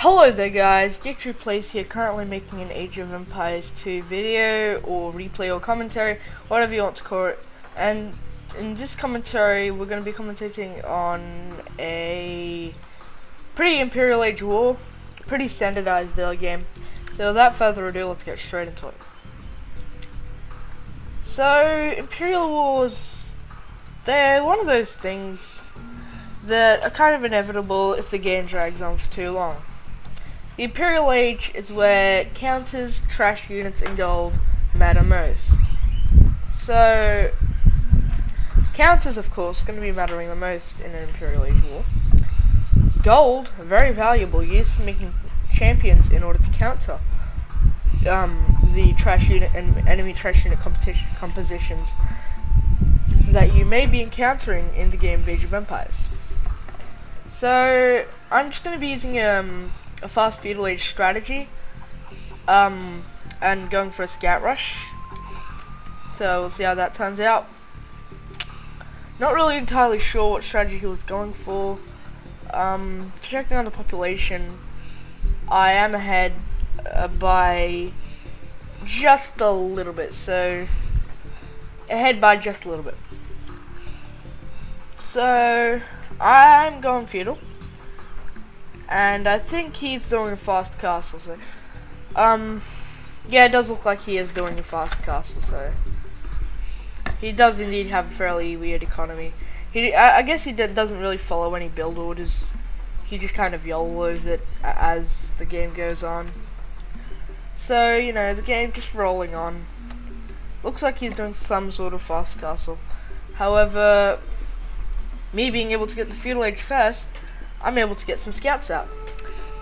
Hello there guys, Dictory Plays here, currently making an Age of Empires 2 video, or replay, or commentary, whatever you want to call it. And in this commentary, we're going to be commentating on a pretty Imperial Age war, pretty standardized early game. So without further ado, let's get straight into it. So, Imperial Wars, they're one of those things that are kind of inevitable if the game drags on for too long. The Imperial Age is where counters, trash units, and gold matter most. So, counters, of course, going to be mattering the most in an Imperial Age war. Gold, very valuable, used for making champions in order to counter the trash unit and enemy trash unit compositions that you may be encountering in the game of Age of Empires. So, I'm just going to be using a fast feudal age strategy, and going for a scout rush. So we'll see how that turns out. Not really entirely sure what strategy he was going for. Checking on the population, I am ahead by just a little bit. So ahead by just a little bit. So I'm going feudal. And I think he's doing a fast castle, so yeah, it does look like he is doing a fast castle, so he does indeed have a fairly weird economy. I guess he doesn't really follow any build orders. He just kind of YOLOs it as the game goes on. So, you know, the game just rolling on. Looks like he's doing some sort of fast castle. However, me being able to get the feudal age first, I'm able to get some scouts out.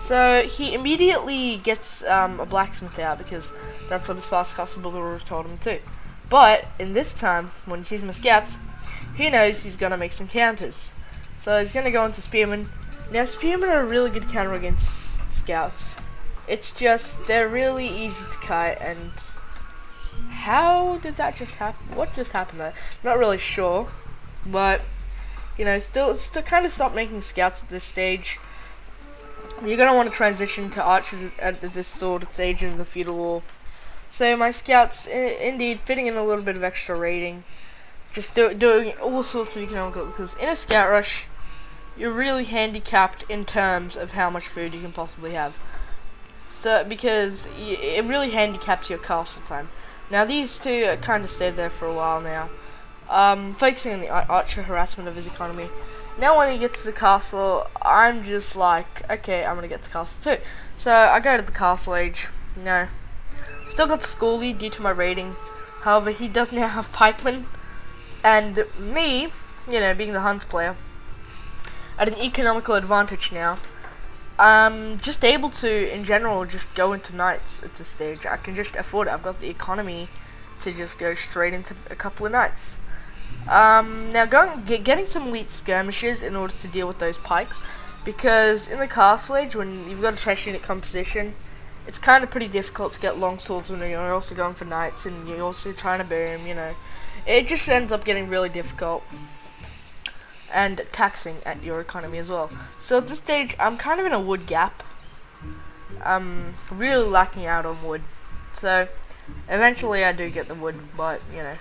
So he immediately gets a blacksmith out because that's what his fast castle builder told him to. But in this time, when he sees my scouts, he knows he's gonna make some counters. So he's gonna go into spearmen. Now spearmen are a really good counter against scouts. It's just they're really easy to kite. And how did that just happen? What just happened there? Not really sure, but you know, still kind of stop making scouts at this stage. You're going to want to transition to archers at this sort of stage of the feudal war. So my scouts, indeed, fitting in a little bit of extra raiding. Just doing all sorts of economical, because in a scout rush, you're really handicapped in terms of how much food you can possibly have. So, because it really handicaps your castle time. Now these two kind of stayed there for a while now. Focusing on the archer harassment of his economy. Now when he gets to the castle, I'm just like, okay, I'm gonna get to the castle too. So I go to the castle age. No, still got Schoolie due to my rating. However, he does now have pikemen, and me, you know, being the Huns player, at an economical advantage now. I'm just able to, in general, just go into knights at this stage. I can just afford it. I've got the economy to just go straight into a couple of knights. Now getting some elite skirmishes in order to deal with those pikes, because in the castle age, when you've got a trash unit composition, it's kind of pretty difficult to get long swords when you're also going for knights and you're also trying to boom, you know. It just ends up getting really difficult and taxing at your economy as well. So at this stage, I'm kind of in a wood gap. I'm really lacking out on wood. So eventually I do get the wood, but you know.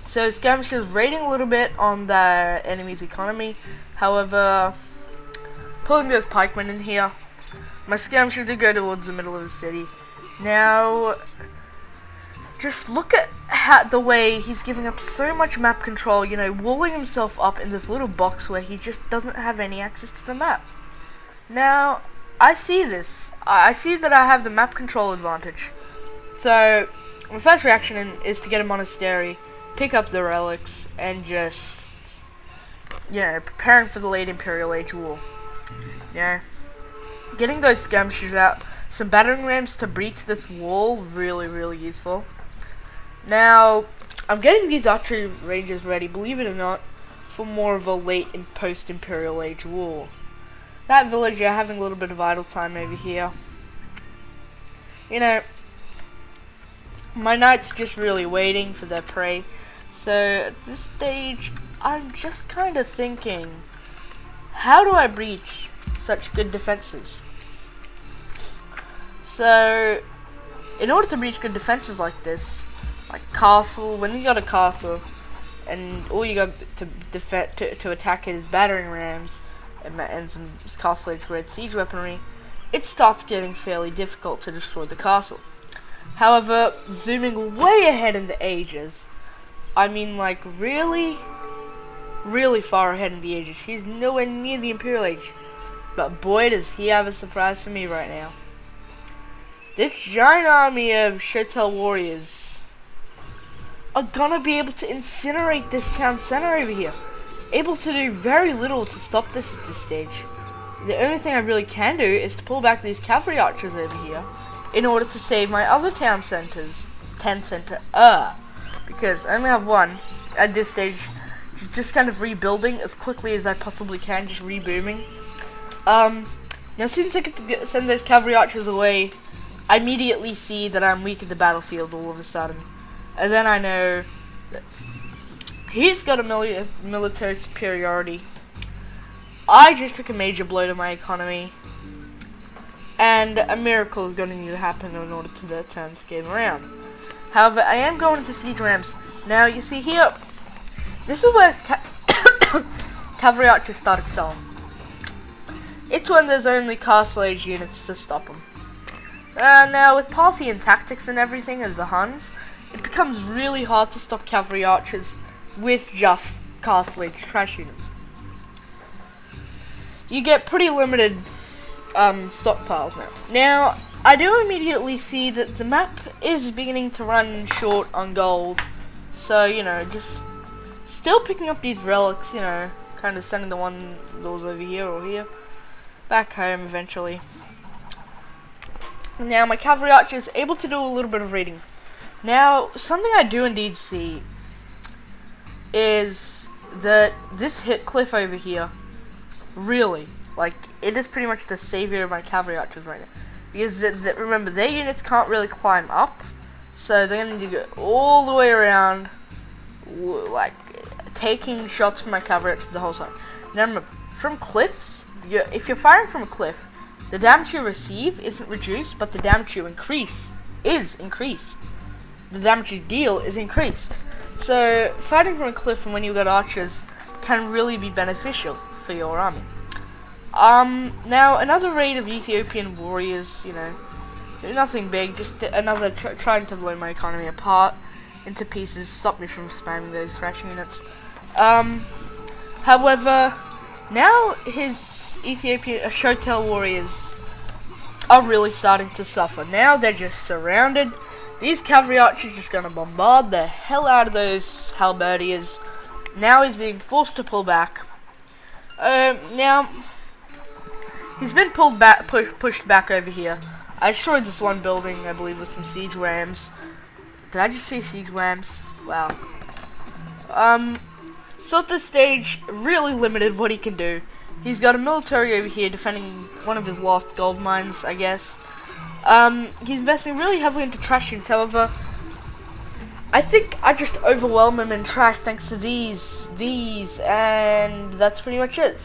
So skirmishers raiding a little bit on the enemy's economy. However, pulling those pikemen in here, my skirmishers do go towards the middle of the city. Now, just look at the way he's giving up so much map control, you know, walling himself up in this little box where he just doesn't have any access to the map. Now, I see this. I see that I have the map control advantage. So, my first reaction is to get a monastery, pick up the relics, and just, you know, preparing for the late Imperial Age war. You know, getting those skirmishers out, some battering rams to breach this wall, really, really useful. Now, I'm getting these archery ranges ready, believe it or not, for more of a late and post-Imperial Age war. That villager having a little bit of idle time over here. You know, my knights just really waiting for their prey. So at this stage, I'm just kind of thinking, how do I breach such good defenses. So, in order to reach good defenses like this, like castle, when you got a castle, and all you got to attack it is battering rams and some castle edge red siege weaponry, it starts getting fairly difficult to destroy the castle. However, zooming way ahead in the ages, I mean like really far ahead in the ages, he's nowhere near the Imperial Age, but boy does he have a surprise for me right now. This giant army of Shotel warriors are gonna be able to incinerate this town center over here. Able to do very little to stop this at this stage. The only thing I really can do is to pull back these cavalry archers over here in order to save my other town centers. Because I only have one at this stage. Just kind of rebuilding as quickly as I possibly can, just rebooming. Now as soon as I get to send those cavalry archers away, I immediately see that I'm weak at the battlefield all of a sudden. And then I know that he's got a military superiority. I just took a major blow to my economy. And a miracle is going to need to happen in order to turn this game around. However, I am going into siege rams. Now, you see here, this is where cavalry archers start excelling. It's when there's only castle age units to stop them. Now, with Parthian tactics and everything as the Huns, it becomes really hard to stop cavalry archers with just castle age trash units. You get pretty limited stockpiles now. Now, I do immediately see that the map is beginning to run short on gold. So, you know, just still picking up these relics, you know, kind of sending those over here or here, back home eventually. Now, my cavalry archer is able to do a little bit of raiding. Now, something I do indeed see is that this hit cliff over here, really, like, it is pretty much the savior of my cavalry archers right now. Because, remember, their units can't really climb up, so they're going to need to go all the way around, like, taking shots from my cavalry archers the whole time. Now, remember, from cliffs, if you're firing from a cliff, the damage you receive isn't reduced, but the damage you increase is increased. The damage you deal is increased. So, fighting from a cliff and when you've got archers can really be beneficial for your army. Now, another raid of Ethiopian warriors, you know, nothing big, just another trying to blow my economy apart into pieces, stop me from spamming those trash units. However, now his Ethiopian Shotel warriors are really starting to suffer. Now they're just surrounded. These cavalry archers are just going to bombard the hell out of those halberdiers. Now he's being forced to pull back. Now he's been pulled back, pushed back over here. I destroyed this one building, I believe, with some siege rams. Did I just say siege rams? Wow. So at this stage, really limited what he can do. He's got a military over here defending one of his lost gold mines, I guess. He's investing really heavily into trash units, however, I think I just overwhelm him in trash thanks to these, and that's pretty much it.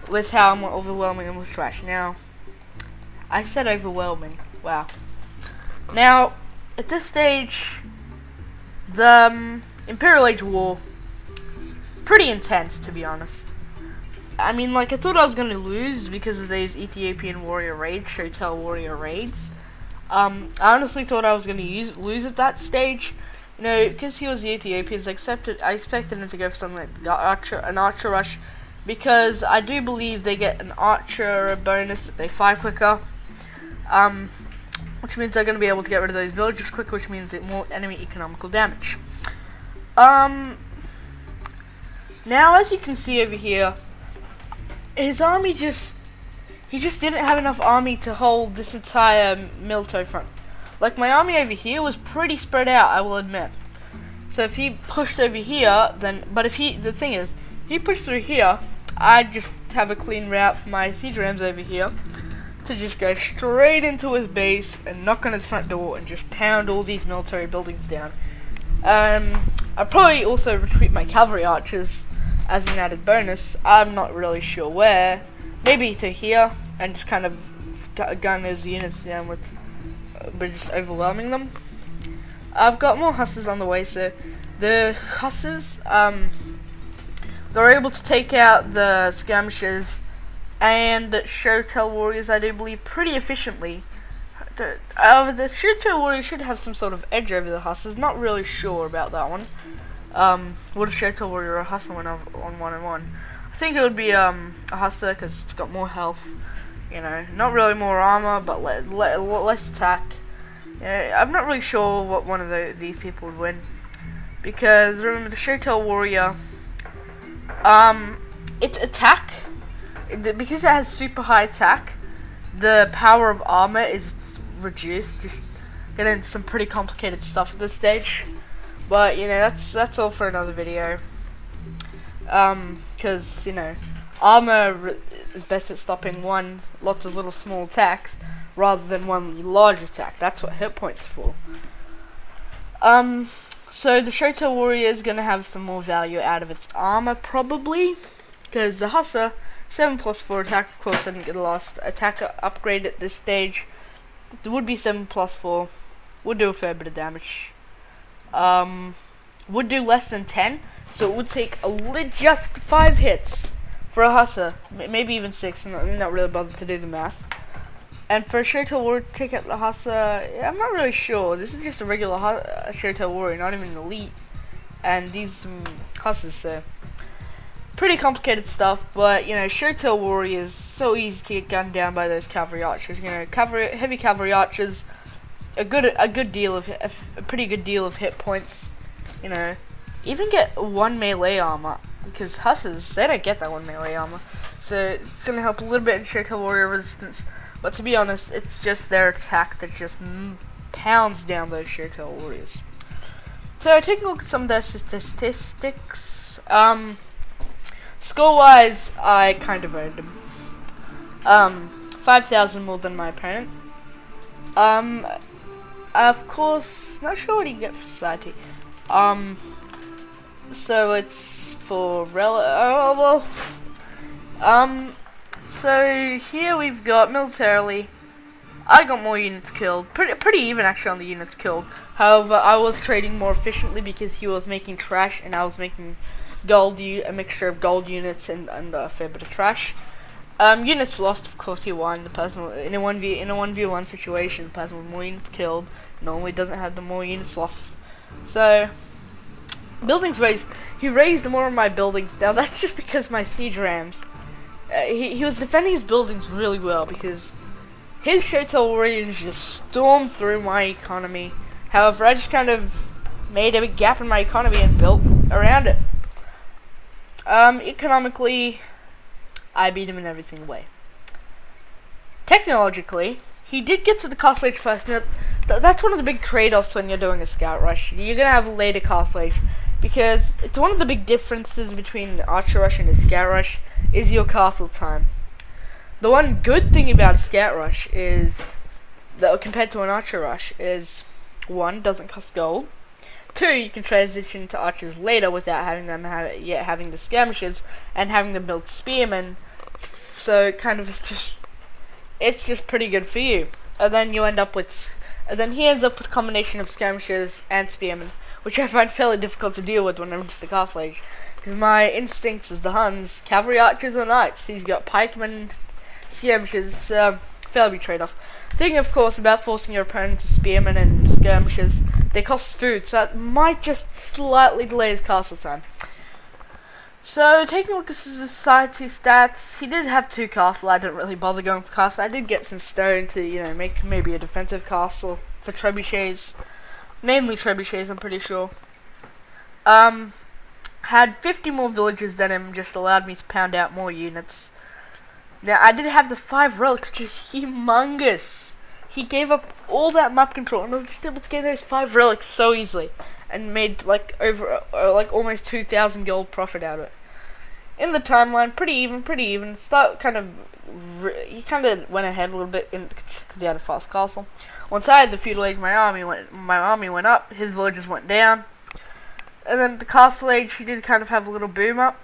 With how I'm overwhelming him with trash. Now, I said overwhelming. Wow. Now, at this stage, the Imperial Age War, pretty intense, to be honest. I mean, like, I thought I was going to lose because of these Ethiopian warrior raids, Shotel warrior raids. I honestly thought I was going to lose at that stage. You know, because he was the Ethiopians, I expected him to go for something like an archer rush. Because I do believe they get an archer bonus if they fire quicker. Which means they're going to be able to get rid of those villagers quicker, which means more enemy economical damage. Now, as you can see over here, his army he just didn't have enough army to hold this entire military front. Like, my army over here was pretty spread out, I will admit. So if he pushed over here, the thing is, if he pushed through here, I'd just have a clean route for my siege rams over here to just go straight into his base and knock on his front door and just pound all these military buildings down. I'd probably also retreat my cavalry archers as an added bonus. I'm not really sure where, maybe to here, and just kind of gun those units down with, but just overwhelming them. I've got more hussars on the way, so the hussars, they're able to take out the skirmishers and show-tell warriors, I do believe, pretty efficiently. The show-tell warriors should have some sort of edge over the hussars. Not really sure about that one. Would a show-tell warrior or a hussar win on 1-on-1? I think it would be a hussar because it's got more health. You know, not really more armor, but less attack. I'm not really sure what one of these people would win, because remember the show-tell warrior, its attack, because it has super high attack, the power of armor is reduced. Just getting into some pretty complicated stuff at this stage, but you know, that's all for another video. Because you know, armor is best at stopping lots of little small attacks rather than one large attack. That's what hit points are for. So the show-tell warrior is gonna have some more value out of its armor probably, because the hussar 7+4 attack, of course, didn't get lost. Attack upgrade at this stage, it would be 7+4. Would do a fair bit of damage. Would do less than 10, so it would take just 5 hits for a hussar, maybe even 6. I'm not really bothered to do the math. And for a show-tell warrior to take out the hussar, I'm not really sure. This is just a regular show-tell warrior, not even an elite. And these some hussars, so pretty complicated stuff. But you know, show-tell warrior is so easy to get gunned down by those cavalry archers. You know, heavy cavalry archers, a pretty good deal of hit points. You know, even get 1 melee armor, because hussars, they don't get that 1 melee armor. So it's gonna help a little bit in show-tell warrior resistance. But to be honest, it's just their attack that just pounds down those show-tell warriors. So taking a look at some of their statistics. Score-wise, I kind of owned them. 5,000 more than my opponent. Of course, not sure what you get for society. So it's for so here we've got militarily, I got more units killed, pretty even actually on the units killed. However, I was trading more efficiently because he was making trash and I was making a mixture of gold units and a fair bit of trash. Units lost, of course he won. The person in a 1v1 situation, the person with more units killed normally doesn't have the more units lost. So buildings raised. He raised more of my buildings. Now that's just because my siege rams. He was defending his buildings really well because his show-tell warriors just stormed through my economy. However, I just kind of made a big gap in my economy and built around it. Economically, I beat him in every single way. Technologically, he did get to the castle age first. Now, that's one of the big trade-offs when you're doing a scout rush. You're gonna have a later castle age, because it's one of the big differences between an archer rush and a scout rush is your castle time. The one good thing about a scout rush is that compared to an archer rush is 1, doesn't cost gold. 2, you can transition to archers later without having them having the skirmishers and having them build spearmen. So kind of it's just pretty good for you. And then he ends up with a combination of skirmishers and spearmen, which I find fairly difficult to deal with when I'm just a castle age. Because my instincts as the Huns, cavalry archers or knights. He's got pikemen, skirmishers. It's a fairly big trade-off. Thinking, of course, about forcing your opponent to spearmen and skirmishers. They cost food, so that might just slightly delay his castle time. So, taking a look at his society stats, he did have 2 castles. I didn't really bother going for castle. I did get some stone to, you know, make maybe a defensive castle for trebuchets. Mainly trebuchets, I'm pretty sure. Had 50 more villages than him, just allowed me to pound out more units. Now, I did have the 5 relics, which is humongous. He gave up all that map control, and I was just able to get those 5 relics so easily, and made like almost 2,000 gold profit out of it. In the timeline, pretty even. He kind of went ahead a little bit because he had a fast castle. Once I had the feudal age, my army went up. His villages went down, and then the castle age, he did kind of have a little boom up.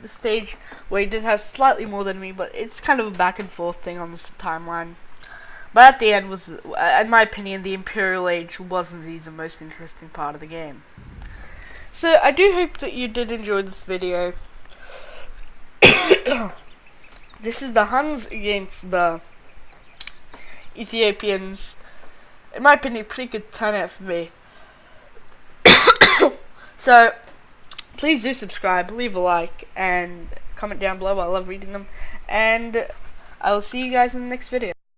the stage where he did have slightly more than me, but it's kind of a back and forth thing on this timeline. But at the end was, in my opinion, the Imperial Age wasn't the most interesting part of the game. So I do hope that you did enjoy this video. This is the Huns against the Ethiopians. In my opinion, pretty good turnout for me. So please do subscribe, leave a like, and comment down below. I love reading them. And I will see you guys in the next video.